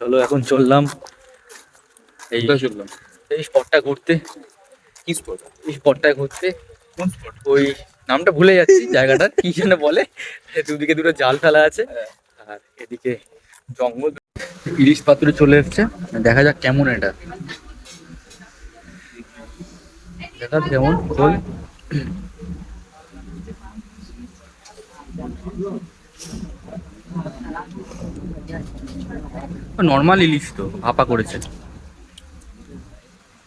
চলো এখন চললাম এই স্পটটা ঘুরতে। কি স্পট? এই স্পটটা ঘুরতে কোন স্পট? ওই নামটা ভুলে যাচ্ছি জায়গাটার কি যেন বলে। দুদিকে দুটো জাল ফেলা আছে আর এদিকে জঙ্গল। ইলিশ পাত্র চলে এসছে, দেখা যাক কেমন এটা, দেখা কেমন খোল। নর্মাল ইলিশ তো ভাপা করেছে,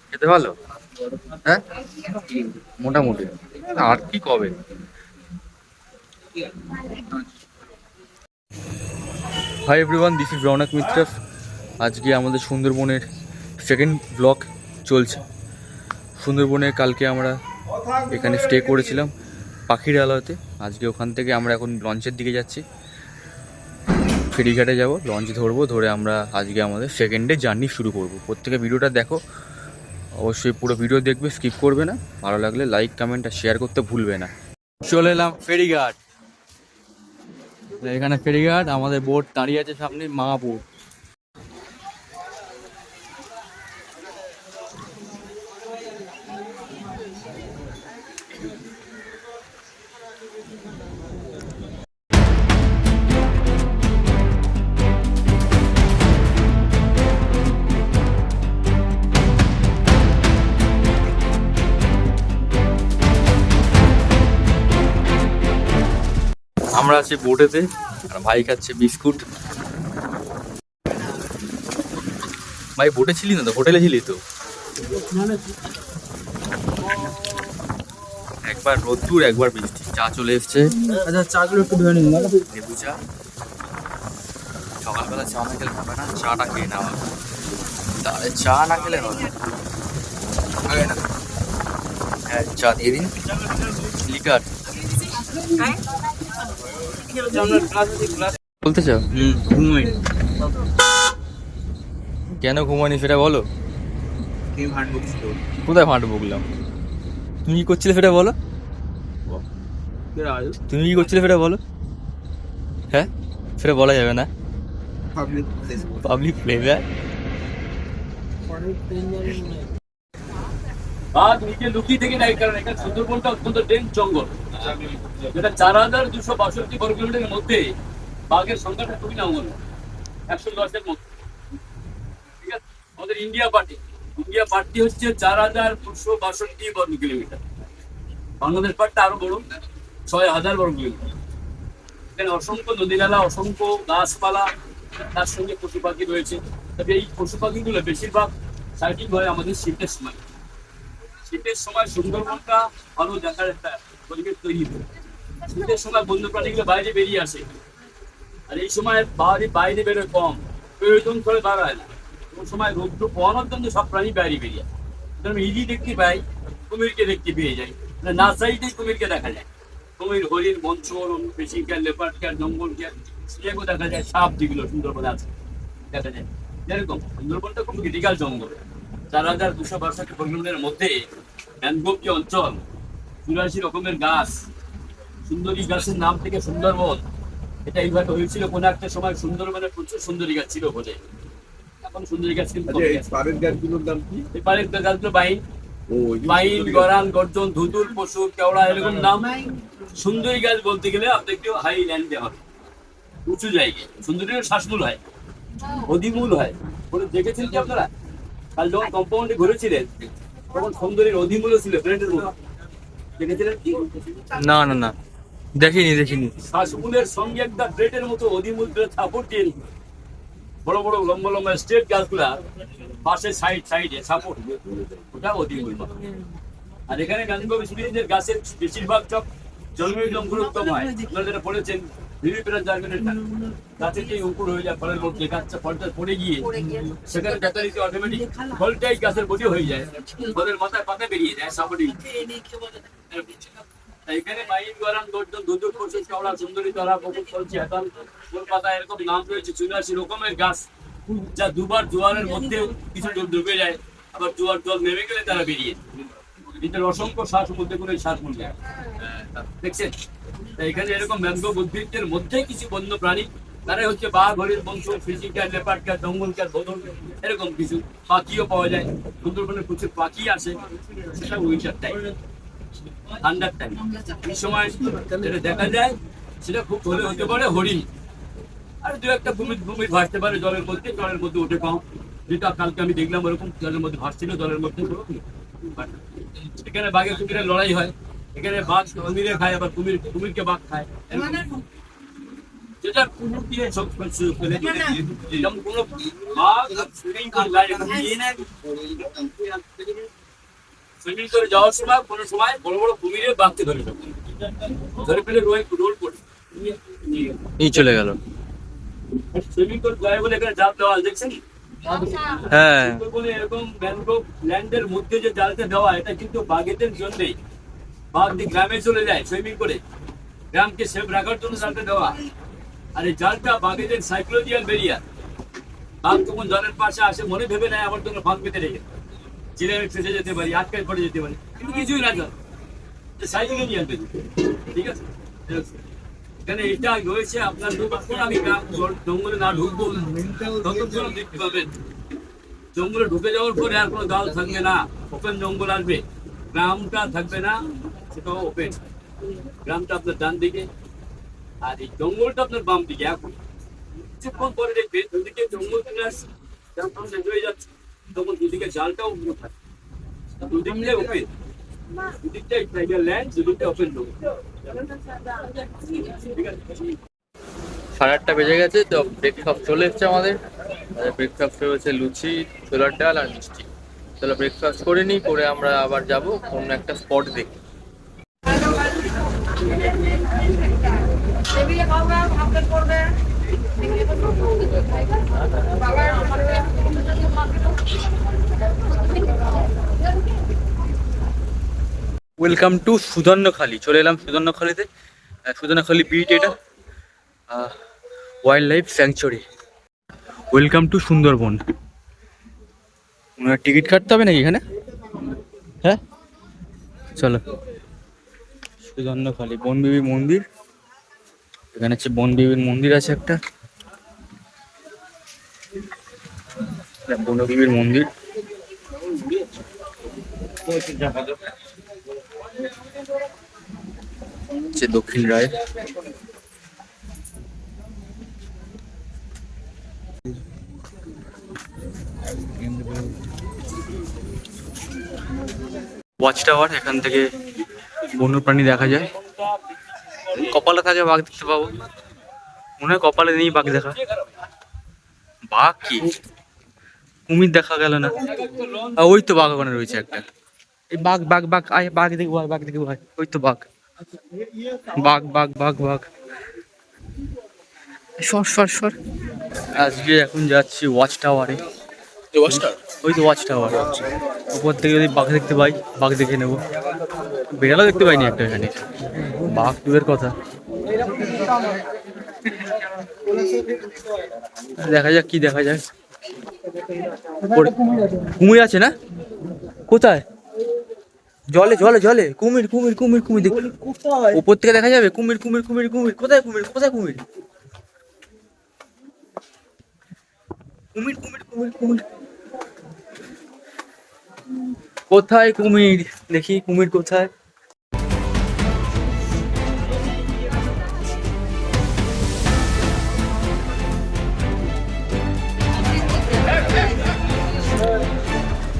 খেতে ভালো। হ্যাঁ মোটামুটি, আর কি কবে। Hi everyone, this is Rounak Mitra. আজকে আমাদের সুন্দরবনের সেকেন্ড ব্লগ চলছে। সুন্দরবনে কালকে আমরা এখানে স্টে করেছিলাম পাখিরালয়তে। আজকে ওখান থেকে আমরা এখন লঞ্চের দিকে যাচ্ছি, ফেরিঘাটে যাব, লঞ্চ ধরবো, ধরে আমরা আজকে আমাদের সেকেন্ড ডে জার্নি শুরু করব। প্রত্যেকে ভিডিওটা দেখো, অবশ্যই পুরো ভিডিও দেখবে, স্কিপ করবে না। ভালো লাগলে লাইক কমেন্ট আর শেয়ার করতে ভুলবে না। চলে এলাম ফেরিঘাট। এখানে ফেরিঘাট, আমাদের বোট দাঁড়িয়ে আছে সামনে, মা বোট। আমরা আছি বোটেতে আর ভাই খাচ্ছে বিস্কুট। ভাই বোটে ছিলি না তো, হোটেলে ছিলি তো। একবার রোদ্দুর একবার বৃষ্টি। চা চলে এসছে। আচ্ছা, চাগুলো একটু ধরে নিন। লেবু চা। সকালবেলা চা না খেলে হবে না, চাটা খেয়ে নেওয়া। তাহলে চা না খেলে হবে না। হ্যাঁ চা দিয়ে দিন, লিকার বলতে চাও? ঘুমোই। কেন ঘুমানি সেটা বলো। কি ভাট বকছিল? কোথায় ফাঁট বকলাম? তুমি কি করছিলে সেটা বলো। তুমি কি করছিলে সেটা বলো। হ্যাঁ সেটা বলা যাবে না, পাবলিক প্লেস। বাঘ নিচে লুকিয়ে থেকে নাই, কারণ এখানে সুন্দরবনটা অত্যন্ত ডেন্স জঙ্গল, যেটা 4262 বর্গ কিলোমিটারের মধ্যে বাঘের সংখ্যাটা খুবই নগণ্য, 110-এর মধ্যে। ঠিক আছে, আমাদের ইন্ডিয়া পার্টি হচ্ছে 4262 বর্গ কিলোমিটার। বাংলাদেশ পার্টটা আরো বড়, 6000 বর্গ কিলোমিটার। এখানে অসংখ্য নদী নালা, অসংখ্য গাছপালা, তার সঙ্গে পশু পাখি রয়েছে। তবে এই পশু পাখিগুলো বেশিরভাগ সাইটিং হয় আমাদের শীতের সময়। শীতের সময় সুন্দরবনটা ভালো দেখার একটা পরিবেশ তৈরি হয়। শীতের সময় বন্য প্রাণীগুলো বাইরে বেরিয়ে আসে, আর এই সময় বাইরে বেরোয় কম, প্রয়োজন করে বাড়ায় না। কোন সময় রৌদ্র পোহানোর জন্য সব প্রাণী বাইরে বেরিয়ে আসে। ইজি দেখতে পাই, কুমিরকে দেখতে পেয়ে যাই, না চাইতেই কুমিরকে দেখা যায়। কুমির, হরিণ, মঞ্চর, ফিশিং ক্যাট, লেপার্ড ক্যাট, জঙ্গল ক্যাট, সেগুলো দেখা যায়। সাপ যেগুলো সুন্দরবনে আছে দেখা যায়। যেরকম সুন্দরবনটা খুব ক্রিটিক্যাল জঙ্গল। 4262 বর্গ কিলোমিটারের মধ্যে ম্যানগ্রোভ যে অঞ্চল, 84 রকমের গাছ, সুন্দরী গাছের নাম থেকে সুন্দরবন। এটা এইভাবে হয়েছিল কোন একটা সময়। সুন্দরবনে প্রচুর সুন্দরী গাছ ছিল বলে, এখন সুন্দরী গাছ কিন্তু কমে গেছে। পাড়ের গাছগুলোর দাম কি? এই পাড়ের গাছগুলো বাইন, গরান, গর্জন, ধুতুল, পশু, কেওড়া, এরকম নাম। সুন্দরী গাছ বলতে গেলে আপনি একটু হাই ল্যান্ডে হবে, উঁচু জায়গায়। সুন্দরীর শ্বাসমূল হয়, অধিমূল হয়। দেখেছেন কি আপনারা? কাল যখন কম্পাউন্ডে ঘুরেছিলেন তখন সুন্দরীর অধিমূল্য ছিল প্লেটের মতো, দেখেছিলেন কি? না না না, দেখিনি। শ্বাসমূলের সঙ্গে একটা প্লেটের মতো অধিমূল সাপোর্ট দিয়ে বড় বড় লম্বা লম্বা স্ট্রেট গাছগুলা পাশে সাইডে সাপোর্ট, ওটা অধিমূল। আর এখানে ম্যানগ্রোভ স্পিসিসের গাছের বেশিরভাগ সব জন্মের অঙ্কুরোত্তম হয়। আপনারা যেটা পড়েছেন ভিভিপিরাস জার্মিনেটা, গাছের যে অঙ্কুর হয়ে যায় ফলের মধ্যে, গাছটা ফলটা পড়ে গিয়ে সেখানে ব্যাটারিতে অটোমেটিক ফলটাই গাছের বডি হয়ে যায়, ফলের মাথায় পাতা বেরিয়ে যায় সাপোর্টিং। এখানে মাইন, গরান, গর্জন, ধুতুল, পশু, কেওড়া, সুন্দরী, তরা, বকুল, ফলচি, হেতাল, গোলপাতা, এরকম নাম রয়েছে 84 রকমের গাছ, যা দুবার জোয়ারের মধ্যে কিছু ডুবে যায়, আবার জোয়ার জল নেমে গেলে তারা বেরিয়ে। এটার অসংখ্য শ্বাস মধ্যে কোনো শ্বাস মূল্য দেখছেন। এখানে এরকম ম্যানগ্রোভ উদ্ভিদের মধ্যে কিছু বন্য প্রাণী তারাই হচ্ছে বাঘ, হরিণ, বংশ, ফিজিক্যাল, লেপার্ডকার, জঙ্গলকার, ভোদর, এরকম কিছু পাখিও পাওয়া যায়। সুন্দরবনে প্রচুর পাখি আসে, সেটা উইন্টার টাইম, ঠান্ডার টাইম। এই সময় যেটা দেখা যায় সেটা খুব হলে হতে পারে হরিণ, আর দু একটা কুমির ভাসতে পারে জলের মধ্যে উঠে পাও, যেটা কালকে আমি দেখলাম ওরকম জলের মধ্যে ভাসছিল, জলের মধ্যে। এখানে বাঘে কুমিরের লড়াই হয়, এখানে বাঘ কুমিরে খায়, আবার কুমিরকে বাঘ খায়, এরকম। যেটা কুমির দিয়ে সব সুযোগ পেলে, যেমন কোনো বাঘ সুইমিং করে যাওয়ার সময় কোনো সময় বড় বড় কুমিরে বাঘকে ধরে ফেলে রোল করে এই চলে গেল। সুইমিং করে যায় বলে এখানে জাল দেওয়া দেখছেন। হ্যাঁ, বলে এরকম ম্যানগ্রোভ ল্যান্ডের মধ্যে যে জালটা দেওয়া, এটা কিন্তু বাঘেদের জন্যই। বাঘ গ্রামে চলে যায় সুইমিং করে, গ্রামকে সেফ রাখার জন্য জালটা দেওয়া। আর এই জালটা বাঘেদের সাইকোলজিক্যাল ব্যারিয়ার। বাঘ যখন জলের পাশে আসে মনে ভেবে নেয় আমার জন্য ফাঁক পেতে রেখে চিলে আমি ফেসে যেতে পারি, আটকায় পড়ে যেতে পারি, কিন্তু কিছুই না জল সাইকোলজিক্যাল ব্যারিয়ার। ঠিক আছে, এখানে এটা রয়েছে আপনার। যতক্ষণ আমি জঙ্গলে না ঢুকবো ততক্ষণ দেখতে পাবেন। জঙ্গলে ঢুকে যাওয়ার পরে আর কোনো জাল থাকবে না, ওপেন জঙ্গল আসবে, গ্রামটা থাকবে না, সেটাও ওপেন। গ্রামটা আপনার ডান দিকে আর এই জঙ্গলটা আপনার বাম দিকে। এখন কিছুক্ষণ পরে দেখবেন দুদিকে জঙ্গল চলে আসছে, যখন শেষ হয়ে যাচ্ছে তখন দুদিকে জালটাও উঠে থাকে, দুদিকটাই ওপেন, দুদিকটাই টাইগার ল্যান্ড, দুদিকটা ওপেন জঙ্গল। ঠিক আছে, 8:30 বেজে গেছে, তো ব্রেকফাস্ট চলে এসছে আমাদের। ব্রেকফাস্টে হচ্ছে লুচি, ছোলার ডাল আর মিষ্টি। চলো ব্রেকফাস্ট করে নিই, করে আমরা আবার যাব অন্য একটা স্পট দেখি। Welcome to Sudhanyakhali. চলে এলাম সুধন্যখালিতে। সুধন্যখালি বিট, এটা wild life sanctuary. Welcome to Sundarban. Ticket কাটতে হবে নাকি এখানে? হ্যাঁ, চলো। সুধন্যখালি বনবিবির মন্দির, এখানে হচ্ছে বনবিবির মন্দির আছে একটা, বনবিবির মন্দির। দক্ষিণ রায়। ওয়াচ টাওয়ার, এখান থেকে বন্যপ্রাণী দেখা যায়। কপালে থাকে বাঘ দেখতে পাবো, মনে হয় কপালে নেই বাঘ দেখা। বাঘ কি, কুমির দেখা গেল না। ওই তো বাঘ ওখানে রয়েছে একটা। এই বাঘ বাঘ বাঘ, আয় বাঘ দেখবো, বাঘ দেখবো, ওই তো বাঘ, বাঘ বাঘ বাঘ বাঘ। সর সর সর। আজকে এখন যাচ্ছি ওয়াচ টাওয়ারে। ওই তো ওয়াচ টাওয়ার, উপর থেকে যদি বাঘ দেখতে পাই বাঘ দেখে নেবো। বিড়ালও দেখতে পাইনি একটা এখানে, বাঘ দূরের কথা। দেখা যাক কি দেখা যায়। কুমির আছে না? কোথায়? জলে জলে জলে কুমির কুমির কুমির কুমির দেখ, উপর থেকে দেখা যাবে কুমির কুমির কুমির কুমির। কোথায় কুমির, কোথায় কুমির? কুমির কুমির কুমির কুমির কোথায় কুমির? দেখি কুমির কোথায়।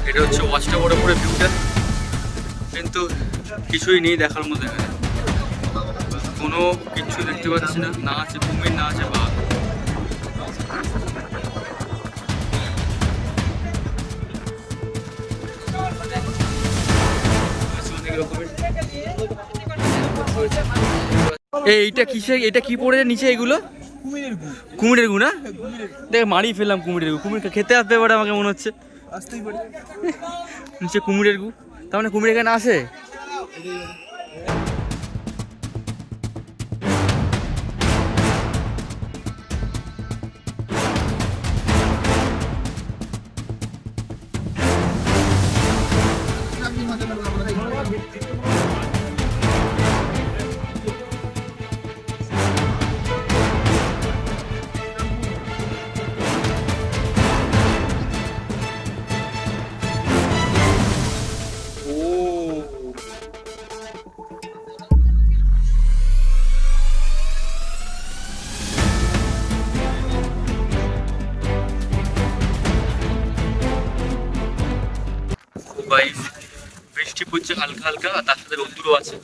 এটা হচ্ছে ওয়াচ টাওয়ারের উপরে ভিউটা, কিন্তু কিছুই নেই দেখার মধ্যে এখানে। কোনো কিছু দেখতে পাচ্ছি না, না আছে কুমির না আছে বাঘ। এইটা কিসে, এটা কি পড়ে নিচে? এগুলো কুমিরের গু না? দেখ মারিয়ে ফেললাম কুমিরের গু। কুমির খেতে আসতে পারে আমাকে মনে হচ্ছে, নিচে কুমিরের গু। তার মানে কুমির এখানে আসে। ওয়াইজ বৃষ্টি পড়ছে হালকা হালকা, আর তার সাথে রোদ্দুরও আছে।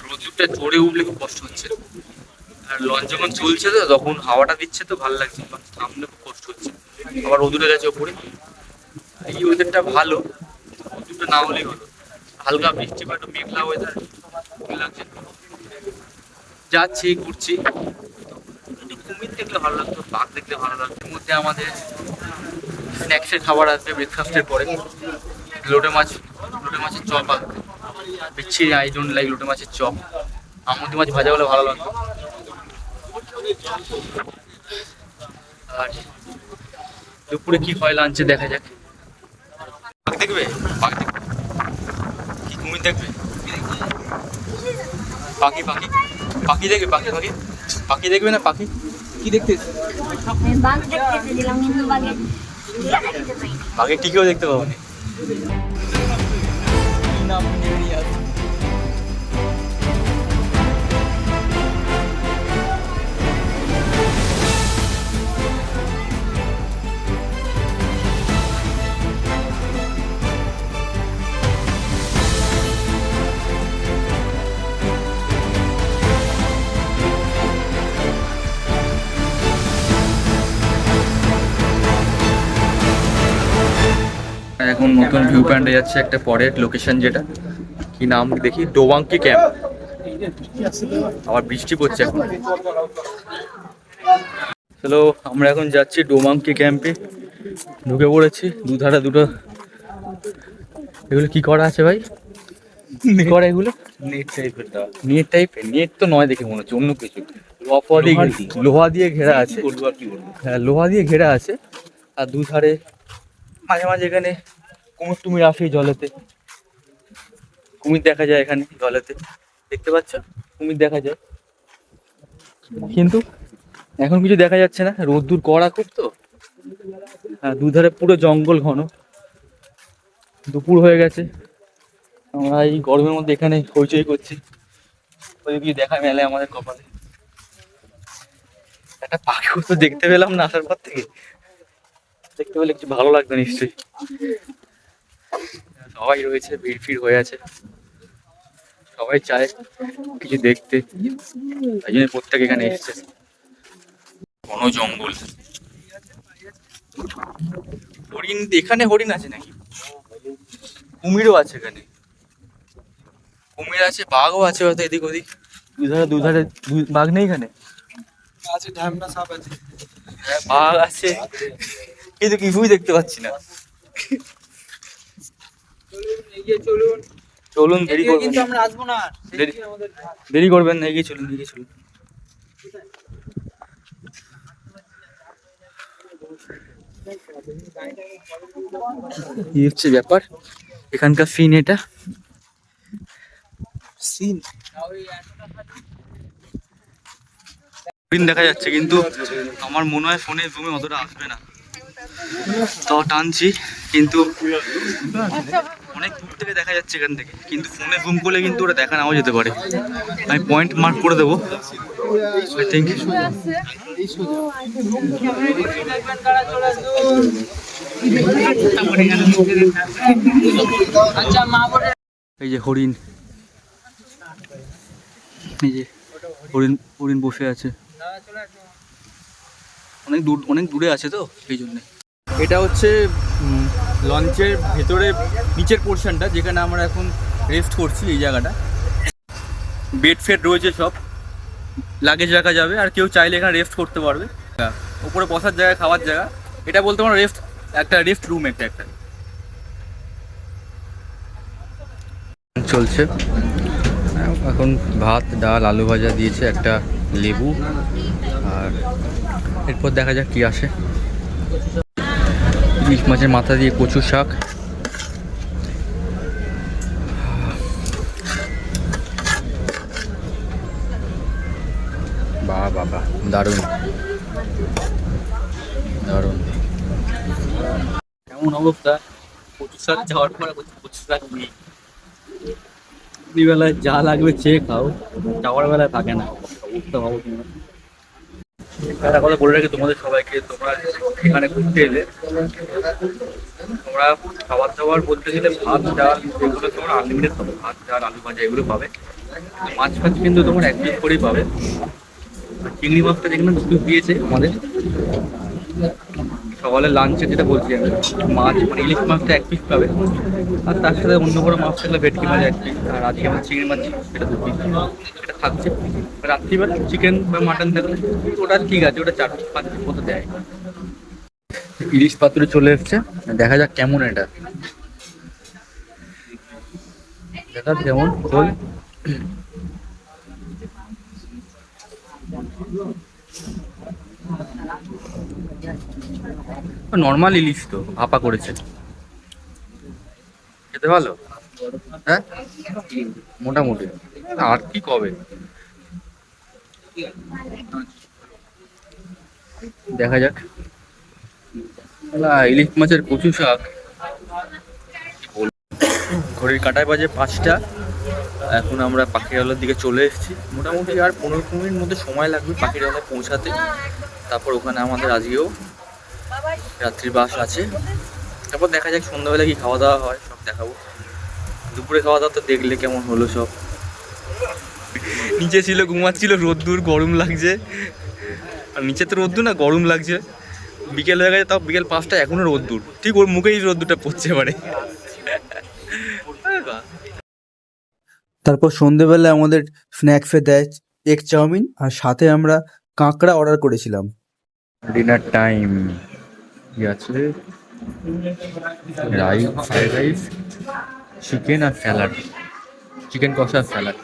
রোদ্দুরটা চড়ে উঠলে খুব কষ্ট হচ্ছে, আর লঞ্চ যখন চলছে তো তখন হাওয়াটা দিচ্ছে তো ভালো লাগছে, সামনে খুব কষ্ট হচ্ছে। আবার রোদ্দুরে গেছে ওপরে, এই ওয়েদারটা ভালো, রোদ্দুরটা না হলেই হলো। হালকা বৃষ্টি বা একটু মেঘলা ওয়েদার লাগছে, যাচ্ছি ঘুরছি। কুমির দেখলে ভালো লাগতো, বাঘ দেখলে ভালো লাগতো। এর মধ্যে আমাদের স্ন্যাক্সের খাবার আসবে ব্রেকফাস্টের পরে। লোটে মাছের চপ আসবে, বিচ্ছিরি, আই ডোন্ট লাইক লোটে মাছের চপ। আমুদি মাছ ভাজা হলে ভালো লাগতো। আর দুপুরে কি হয় লাঞ্চে দেখা যাক। বাঘ দেখবে, বাঘ দেখবে কি কুমির দেখবে? পাখি পাখি পাখি দেখবে, পাখি পাখি পাখি দেখবে না? পাখি কি দেখতে? বাঘ দেখতে দিলাম কিন্তু বাঘের টিকেও দেখতে পাবো না। এখন নতুন ভিউ পয়েন্টে যাচ্ছে একটা পরের লোকেশন, যেটা কি নাম দেখি, ডোবাংকি ক্যাম্প। আবার বৃষ্টি পড়ছে এখন। চলো আমরা এখন যাচ্ছি ডোবাংকি ক্যাম্পে, ঢুকে পড়েছি। দুধারে দুটো, এগুলো কি করা আছে ভাই? কি করা এগুলো? নেট টাইপের দেওয়া। নেট টাইপের? নেট তো নয় দেখে মনে হচ্ছে অন্য কিছু। লোহা দিয়ে ঘেরা আছে। হ্যাঁ, লোহা দিয়ে ঘেরা আছে। আর দুধারে মাঝে মাঝে এখানে কুমির টুমির আসে জলেতে, কুমির দেখা যায় এখানে জলেতে, দেখতে পাচ্ছ কুমির দেখা যায়, কিন্তু এখন কিছু দেখা যাচ্ছে না, রোদ্দুর কড়া খুব তো। হ্যাঁ, দুধারে পুরো জঙ্গল ঘন। দুপুর হয়ে গেছে, আমরা এই গরমের মধ্যে এখানে হইচই করছি, ওই কিছু দেখা মেলে আমাদের কপালে। একটা পাখিও তো দেখতে পেলাম না আসার পর থেকে, দেখতে পেলে কিছু ভালো লাগতো নিশ্চয়ই। সবাই রয়েছে, ভিড় ফিড় হয়ে আছে, সবাই চায় কিছু দেখতে, তাই জন্য প্রত্যেক এখানে এসছে। ঘন জঙ্গল, হরিণ, এখানে হরিণ আছে নাকি? কুমিরও আছে এখানে, কুমির আছে, বাঘও আছে হয়তো এদিক ওদিক। দুধারে বাঘ নেই এখানে? আছে, ঢ্যামনা সাপ আছে। হ্যাঁ, বাঘ আছে, কিন্তু কিছুই দেখতে পাচ্ছি না। চলুন চলুন, দেরি করবেন, কিন্তু আমরা আসবো না। দেরি করবেন না, এগিয়ে চলুন, এগিয়ে চলুন। এই হচ্ছে ব্যাপার এখানকার সিন, এটা সিন হরিণ দেখা যাচ্ছে, কিন্তু আমার মনে হয় ফোনে জুমে অতটা আসবে না, তো টানছি, কিন্তু অনেক দূর থেকে দেখা যাচ্ছে এখান থেকে, কিন্তু ফোনে জুম করলে কিন্তু ওটা দেখা নাও যেতে পারে। আমি পয়েন্ট মার্ক করে দেবো, আই থিঙ্ক। এই যে হরিণ, এই যে হরিণ, হরিণ বসে আছে, অনেক দূরে আছে তো সেই জন্যে। এটা হচ্ছে লঞ্চের ভেতরে নিচের পোর্শনটা, যেখানে আমরা এখন রেস্ট করছি। এই জায়গাটা বেড ফেড রয়েছে, সব লাগেজ রাখা যাবে, আর কেউ চাইলে এখানে রেস্ট করতে পারবে। উপরে বসার জায়গা, খাওয়ার জায়গা, এটা বলতে পারো রেস্ট, একটা রেস্ট রুম, একটা চলছে এখন। ভাত, ডাল, আলু ভাজা দিয়েছে, একটা লেবু, আর এরপর দেখা যাক কি আসে। ইলিশ মাছের মাথা দিয়ে কচু শাক, বাবা দারুণ দারুণ। এমন অবস্থা, কচু শাক যাওয়ার পরে কচু শাক নেই। বেলায় যা লাগবে চেয়ে খাও, যাওয়ার বেলায় থাকে না, অবস্থা ভাবো। একটা কথা বলে রাখি তোমাদের সবাইকে, তোমরা এখানে ঘুরতে এলে তোমরা খাবার দাবার বলতে গেলে ভাত ডাল এগুলো তোমরা আনলিমিটেড পাবে, ভাত ডাল আলু ভাজা এগুলো পাবে। কিন্তু মাছ ফাছ কিন্তু তোমার এক পিস করেই পাবে। আর চিংড়ি মাছটা যেখানে দুটো দিয়েছে আমাদের সকালে লাঞ্চে, যেটা বলছি আমি, মাছ মানে ইলিশ মাছটা এক পিস পাবে, আর তার সাথে অন্য কোনো মাছ থাকলে ভেটকি মাছ এক পিস, আর আজকে আমার চিংড়ি মাছ সেটা দু পিস সেটা থাকছে। রাত্রিবেলা চিকেন বা মাটন থাকলে ওটা ঠিক আছে, ওটা 4 পিস 5 পিস মতো দেয়। ইলিশ পাত্রে চলে এসছে, দেখা যাক কেমন এটা, দেখা কেমন খোল। নর্মাল ইলিশ তো ভাপা করেছে, খেতে ভালো। হ্যাঁ মোটামুটি, আর কি কবে দেখা যাক। ইলিশ মাছের কচু শাক। ঘড়ির কাঁটায় বাজে 5টা, এখন আমরা পাখিরালয়ের দিকে চলে এসেছি। মোটামুটি আর 15 মিনিট মধ্যে সময় লাগবে পাখিরালয়ে পৌঁছাতে। তারপর ওখানে আমাদের আজকেও রাত্রির বাস আছে। তারপর দেখা যাক সন্ধ্যাবেলা কি খাওয়া দাওয়া হয়, সব দেখাবো। দুপুরে খাওয়া দাওয়া তো দেখলে কেমন হলো সব। নিচে ছিল, ঘুমাচ্ছিল, রোদ্দুর, গরম লাগছে। আর নিচে তো রোদ্দুর না, গরম লাগছে। বিকেল হয়ে গেছে, তাও বিকেল 5টা এখনো রোদ্দুর, ঠিক ওর মুখেই রোদ্দুরটা পড়ছে এবারে। তারপর সন্ধেবেলা আমাদের স্ন্যাক্সে দেয় এগ চাউমিন, আর সাথে আমরা কাঁকড়া অর্ডার করেছিলাম। ডিনার টাইম কি আছে, রাইস, ফ্রাইড রাইস, চিকেন আর স্যালাড, চিকেন কষা আর salad.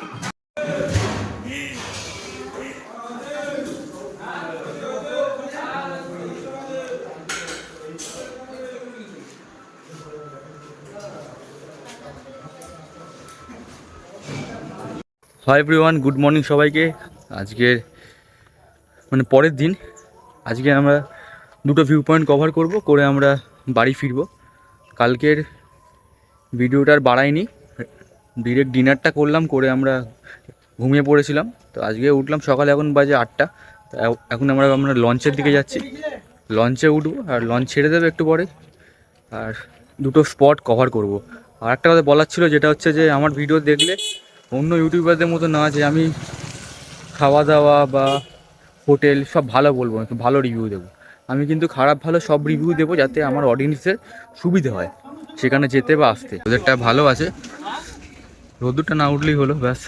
Hi everyone, good morning সবাইকে। আজকের মানে পরের দিন, আজকে আমরা দুটো ভিউ পয়েন্ট কভার করে আমরা বাড়ি ফিরবো। কালকের ভিডিওটা আর বাড়াইনি, ডিরেক্ট ডিনারটা করলাম, করে আমরা ঘুমিয়ে পড়েছিলাম। তো আজকে উঠলাম সকালে, এখন বাজে 8টা। তো এখন আমরা লঞ্চের দিকে যাচ্ছি, লঞ্চে উঠবো, আর লঞ্চ ছেড়ে দেবে একটু পরে, আর দুটো স্পট কভার করব। আর একটা কথা বলার ছিল, যেটা হচ্ছে যে আমার ভিডিও দেখলে অন্য ইউটিউবারদের মতো না যে আমি খাওয়া দাওয়া বা হোটেল সব ভালো বলবো, একটু ভালো রিভিউ দেবো। আমি কিন্তু খারাপ ভালো সব রিভিউ দেবো, যাতে আমার অডিয়েন্সের সুবিধে হয় সেখানে যেতে বা আসতে। ওদেরটা ভালো আছে, রোদ্দুরটা না উঠলেই হলো ব্যাস।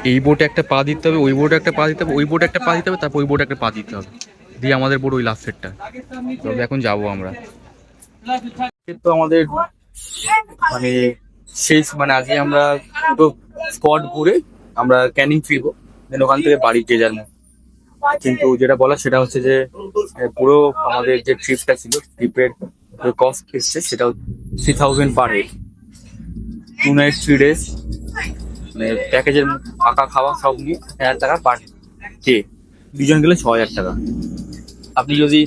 এই বোটে একটা পা দিতে হবে, ওই বোটে একটা পা দিতে হবে, ওই বোটে একটা পা দিতে হবে, তারপর ওই বোটে একটা পা দিতে হবে, দিয়ে আমাদের বোট ওই লাস্ট সেটটা। তবে এখন যাবো আমরা। তো আমাদের মানে শেষ, মানে আজকে আমরা দুটো স্পট ঘুরে আমরা ক্যানিং ফিরবো, দেন ওখান থেকে বাড়িতে যাবো। কিন্তু যেটা বলার সেটা হচ্ছে যে পুরো আমাদের যে ট্রিপটা ছিল, ট্রিপের কস্ট এসছে সেটা 3000 পার হেড, 2 নাইট 3 ডেজ, মানে প্যাকেজের থাকা খাওয়া সব নিয়ে 1000 টাকা পার ডে। দুজন গেলে 6000 টাকা। আপনি যদি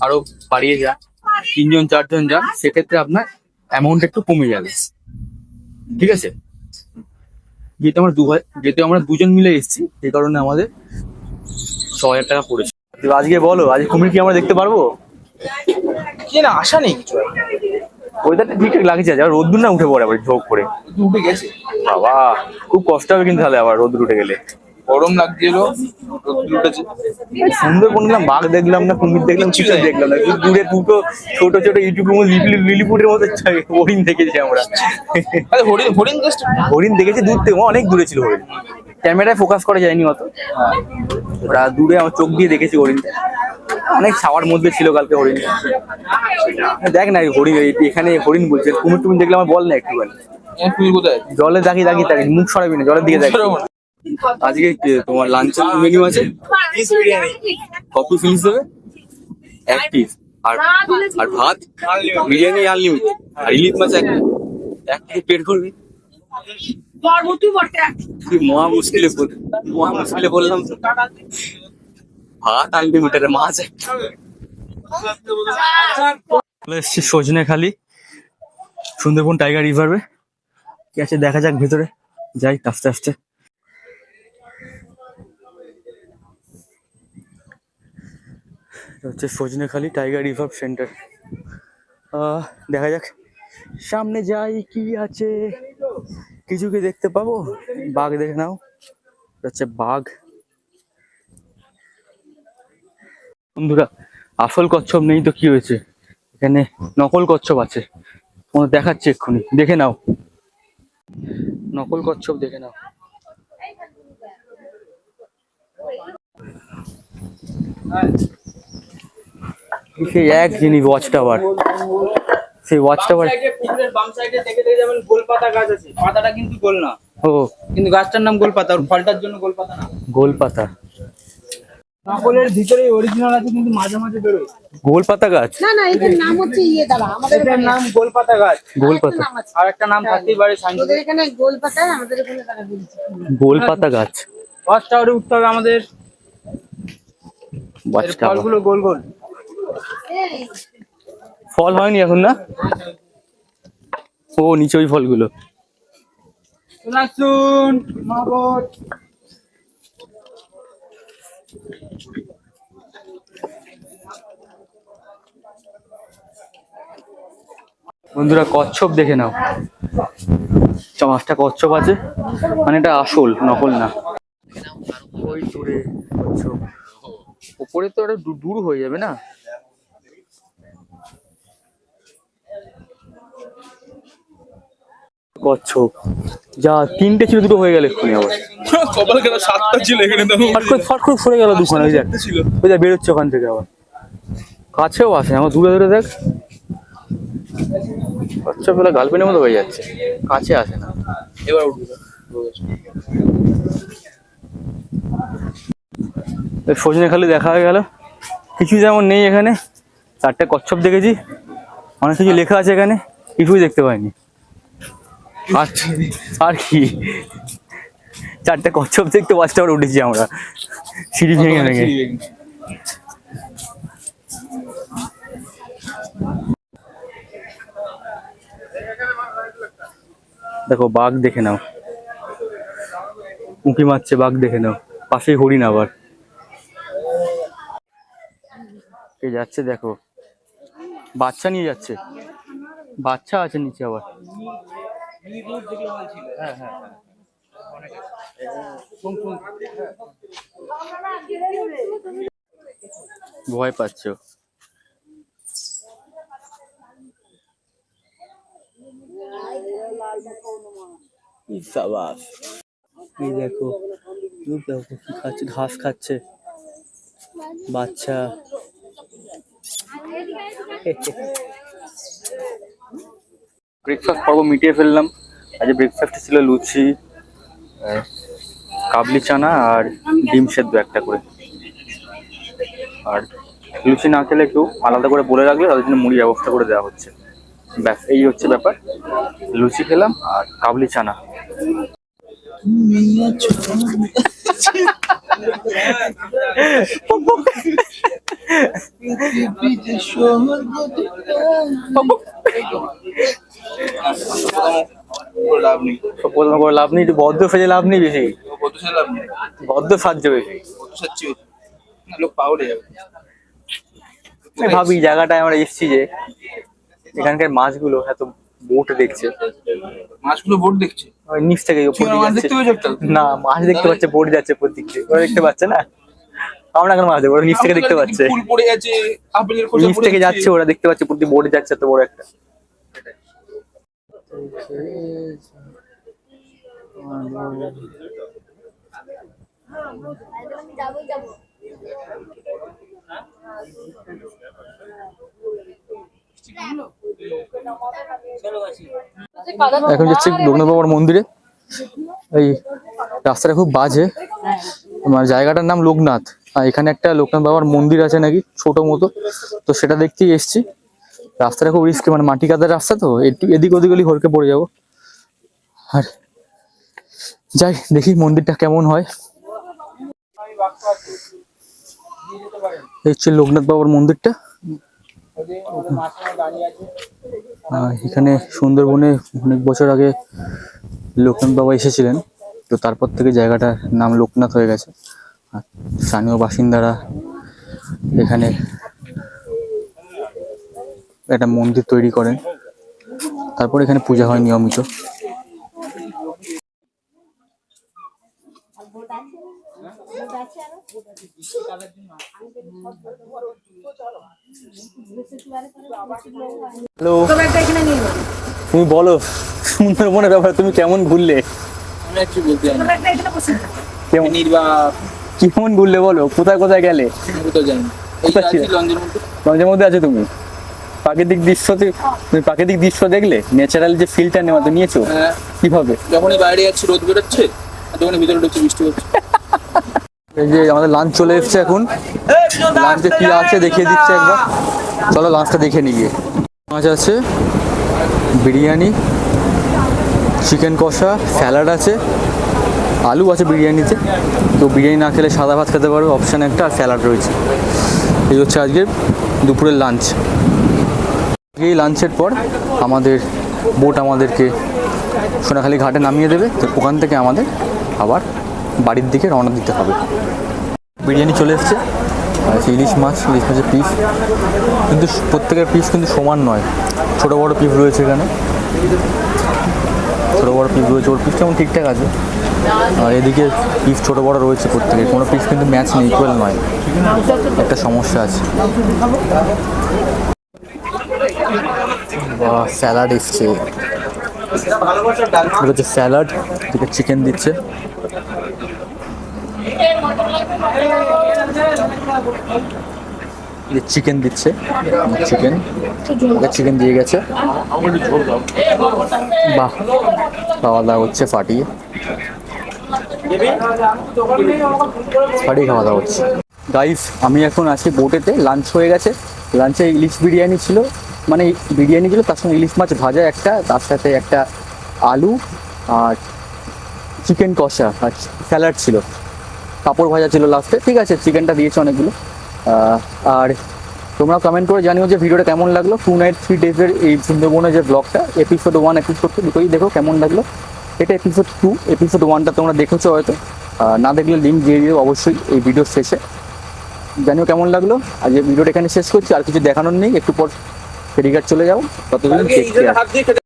আরো বাড়িয়ে যান, 3 জন 4 জন যান, সেক্ষেত্রে আপনার অ্যামাউন্ট একটু কমে যাবে, ঠিক আছে। যেহেতু আমরা দুজন মিলে এসেছি, সেই কারণে আমাদের 6000 টাকা পড়েছে। আজকে বলো, আজকে কুমির কি আমরা দেখতে পারবো? কি না, আশা নেই কিছু। ওয়েদারটা ঠিকঠাক লাগছে, আবার রোদ্দুর না উঠে পড়ে আবার ঝোঁক করে। উঠে গেছে, বাবা খুব কষ্ট হবে কিন্তু তাহলে আবার রোদ্দুর উঠে গেলে। গরম লাগছিল, রোদ্দুর উঠেছে। সুন্দরবন গেলাম, বাঘ দেখলাম না, কুমির দেখলাম, কিছু দেখলাম না। দূরে দুটো ছোট ছোট ইউটিউবের মতো লিলিপুটের মতো হরিণ দেখেছি আমরা। আরে হরিণ, হরিণ জাস্ট হরিণ দেখেছি দূর থেকে, অনেক দূরে ছিল হরিণ, ক্যামেরায় ফোকাস করা যায়নি অত। ওরা দূরে আমার চোখ দিয়ে দেখেছি হরিণটা, অনেক ছাওয়ার মধ্যে ছিল কালকে হরিণ। দেখ না হরিণ, এখানে হরিণ বলছে, কুমির টুমির দেখলে আমার বল না একটুখানি। তুই কোথায়? জলে তাকিয়ে তাকিয়ে তাকিয়ে মুখ সরাবি না, জলের দিকে দেখ। আজকে তোমার লাঞ্চের মেনু আছে, কত পিস দেবে? 1 পিস, আর ভাত, বিরিয়ানি আনলিমিটেড, আর ইলিশ মাছ এক পিস পেট করবি। মহা মুশকিলে বললাম তো, ভাত আনলিমিটেড, মাছ এসছি সজনেখালি সুন্দরবন টাইগার রিজার্ভে। কি আছে দেখা যাক, ভেতরে যাই আস্তে আস্তে। এটা হচ্ছে সজনেখালি টাইগার রিজার্ভ সেন্টার। দেখা যাক সামনে যাই কি আছে, কিছু কি দেখতে পাবো। বাঘ দেখে নাও, এটা হচ্ছে বাঘ। বন্ধুরা আসল কচ্ছপ নেই তো কি হয়েছে, এখানে নকল কচ্ছপ আছে, তোমাদের দেখাচ্ছি এক্ষুনি, দেখে নাও। নকল কচ্ছপ দেখে নাও। সেই এক জিনিস ওয়াচ টাওয়ার, সেই ওয়াচ টাওয়ার। পুকুরের বাম সাইডে দেখে যাবেন গোলপাতা গাছ আছে, পাতাটা কিন্তু গোল না, ও কিন্তু গাছটার নাম গোলপাতা, ওর ফলটার জন্য গোলপাতা না। গোলপাতা, নকলের ভিতরে অরিজিনাল আছে কিন্তু মাঝে মাঝে বেরোয়। গোলপাতা গাছ, না না এটার নাম হচ্ছে দাদা আমাদের এটার নাম গোলপাতা গাছ। গোলপাতা, আর একটা নাম থাকতেই পারে ওদের সাইন্টিফিক। এখানে গোল পাতা, আমাদের এখানে তারা বলছে গোলপাতা গাছ। ওয়াচ টাওয়ারে উঠতে হবে আমাদের, ওয়াচ এর টাওয়ার। ফলগুলো গোল গোল। ফল হয়নি এখন না? ও নিচে ওই ফলগুলো। শুন মাগর বন্ধুরা কচ্ছপ দেখে নাও, পাঁচটা কচ্ছপ আছে, মানে এটা আসল, নকল না। ওই দূরে কচ্ছপ, ওপরে তো এটা দূর হয়ে যাবে না। কচ্ছপ যা তিনটে ছিল, দুটো হয়ে গেল এক্ষুনি আবার। কপাল কেন 7টা ছিল এখানে তো। ফট করে সরে গেল দুখানে, ওই দেখ ওই দেখ বেরোচ্ছে ওখান থেকে আবার। কাছেও আসে, আমার দূরে দূরে দেখ কচ্ছপ বেলা গার্লফ্রেন্ডের মতো হয়ে যাচ্ছে, কাছে আসে না। এবার উঠবে। সজনেখালি দেখা হয়ে গেল, কিছু যেমন নেই এখানে। 4টে কচ্ছপ দেখেছি, অনেক কিছু লেখা আছে এখানে, কিছুই দেখতে পাইনি। আর কি 4টে কচ্ছপ দেখতে ওয়াচ টাওয়ার উঠেছি আমরা, সিঁড়ি ভেঙে ভেঙে। দেখো বাঘ দেখে নাও, উঁকি মারছে বাঘ দেখে নাও, পাশেই হরিণ আবার। কে যাচ্ছে দেখো, বাচ্চা নিয়ে যাচ্ছে, বাচ্চা আছে নিচে আবার। ভয় পাচ্ছ? সাবাস, এই দেখো দেখো কি খাচ্ছে, ঘাস খাচ্ছে বাচ্চা। ব্রেকফাস্ট পর্ব মিটিয়ে ফেললাম। আজ ব্রেকফাস্টে ছিল লুচি, কাবলি চানা আর ডিম সেদ্ধ একটা করে। আর লুচি না খেলে একটু আলাদা করে বলে রাখলে তাদের জন্য মুড়ি ব্যবস্থা করে দেওয়া হচ্ছে। ব্যাস এই হচ্ছে ব্যাপার। লুচি খেলাম আর কাবলি চানা। লাভ নেই, প্রথম করে লাভ নেই, বদ্ধ সেজে লাভ নেই বেশি, কত সে লাভ নেই, বদ্ধ সাহায্য বেশি। কত সাচ্ছি লোক পাগল হয়ে যাবে। আমি ভাবি জায়গাটায় আমরা এসেছি যে এখানকার মাছগুলো এত বোট দেখছে, মাছগুলো বোট দেখছে। ওই নিচ থেকে উপর দিকে মাছ যাচ্ছে। দেখতে পেয়েছো একটা? না মাছ দেখতে পাচ্ছে, বোট যাচ্ছে উপর দিক থেকে, ওরা দেখতে পাচ্ছে না। আমরা এখন মাছ দেখবো, ওরা নিচ থেকে দেখতে পাচ্ছে, ফুল পড়ে আছে, আপেলের খোসা নিচ পড়ে থেকে যাচ্ছে, ওরা দেখতে পাচ্ছে উপর দিয়ে বোট যাচ্ছে এত বড় একটা। এখন যাচ্ছি লোকনাথ বাবার মন্দিরে। এই রাস্তাটা খুব বাজে, আমার জায়গাটার নাম লোকনাথ, আর এখানে একটা লোকনাথ বাবার মন্দির আছে নাকি ছোট মতো, তো সেটা দেখতেই এসছি। রাস্তাটা খুব রিস্কি, মানে মাটি কাদার রাস্তা, তো একটু এদিক ওদিক হলে হড়কে পড়ে যাবো। আর যাই দেখি মন্দিরটা কেমন হয়। এই হচ্ছে লোকনাথ বাবার মন্দিরটা। এখানে সুন্দরবনে অনেক বছর আগে লোকনাথ বাবা এসেছিলেন, তো তারপর থেকে জায়গাটার নাম লোকনাথ হয়ে গেছে। আর স্থানীয় বাসিন্দারা এখানে একটা মন্দির তৈরি করেন, তারপর এখানে পূজা হয় নিয়মিত। হ্যালো, তুমি বলো সুন্দরবনের ব্যাপারে, তুমি কেমন ঘুরলে? আমি অ্যাকচুয়ালি বলতে জানি না। কেমন নির্বাক কেমন ঘুরলে বলো, কোথায় কোথায় গেলে? আমি তো জানি না। এই কোথায় যে ছিলে? আছি লঞ্চের মধ্যে। লঞ্চের মধ্যে আছো তুমি? প্রাকৃতিক দৃশ্যতে, তুমি প্রাকৃতিক দৃশ্য দেখলে, ন্যাচারাল যে ফিলটা নেওয়া তো নিয়েছো হ্যাঁ, কিভাবে? যখনই বাইরে যাচ্ছি রোদ বেরোচ্ছে, আর যখনই ভিতরে ঢুকছি বৃষ্টি হচ্ছে। এই যে আমাদের লাঞ্চ চলে এসেছে এখন, লাঞ্চে কি আছে দেখিয়ে দিচ্ছে একবার, চলো লাঞ্চটা দেখে নিই গিয়ে। মাছ আছে, বিরিয়ানি, চিকেন কষা, স্যালাড আছে, আলু আছে বিরিয়ানিতে, তো বিরিয়ানি না খেলে সাদা ভাত খেতে পারবে, অপশান একটা, আর স্যালাড রয়েছে। এই হচ্ছে আজকের দুপুরের লাঞ্চ। এই লাঞ্চের পর আমাদের বোট আমাদেরকে সোনাখালি ঘাটে নামিয়ে দেবে, তো ওখান থেকে আমাদের আবার বাড়ির দিকে রওনা দিতে হবে। বিরিয়ানি চলে এসছে, আর ইলিশ মাছের পিস, কিন্তু প্রত্যেকের পিস কিন্তু সমান নয়, ছোটো বড়ো পিস রয়েছে এখানে, ছোটো বড়ো পিস রয়েছে, ওর পিস যেমন ঠিকঠাক আছে, আর এদিকে পিস ছোটো বড়ো রয়েছে প্রত্যেকের, কোনো পিস কিন্তু ম্যাচ নেই, ইকুয়াল নয়, একটা সমস্যা আছে। বা স্যালাড এসছে, হচ্ছে স্যালাড, এদিকে চিকেন দিচ্ছে, চিকেন দিচ্ছে, চিকেন দিয়ে গেছে, বাহ, খাওয়া দাওয়া হচ্ছে ফাটিয়ে খাওয়া দাওয়া হচ্ছে। গাইস, আমি এখন আছি বোটেতে, লাঞ্চ হয়ে গেছে, লাঞ্চে ইলিশ বিরিয়ানি ছিল, মানে বিরিয়ানি ছিল তার সঙ্গে ইলিশ মাছ ভাজা একটা, তার সাথে একটা আলু আর চিকেন কষা আর স্যালাড ছিল, পাঁপড় ভাজা ছিল লাস্টে, ঠিক আছে, চিকেনটা দিয়েছে অনেকগুলো। আর তোমরা কমেন্ট করে জানিও যে ভিডিওটা কেমন লাগলো, 2 নাইট 3 ডেজের এই সুন্দরবনের যে ব্লগটা, এপিসোড 1 এপিসোড 2 দুটোই দেখো কেমন লাগলো। এটা এপিসোড 2, এপিসোড 1টা তোমরা দেখেছো হয়তো, না দেখলে লিঙ্ক দিয়ে দিও অবশ্যই এই ভিডিওর শেষে। জানিও কেমন লাগলো। আজ এই ভিডিওটা এখানে শেষ করছি, আর কিছু দেখানোর নেই, একটু পর ফেরিঘাট চলে যাবো, ততদিন টেক কেয়ার।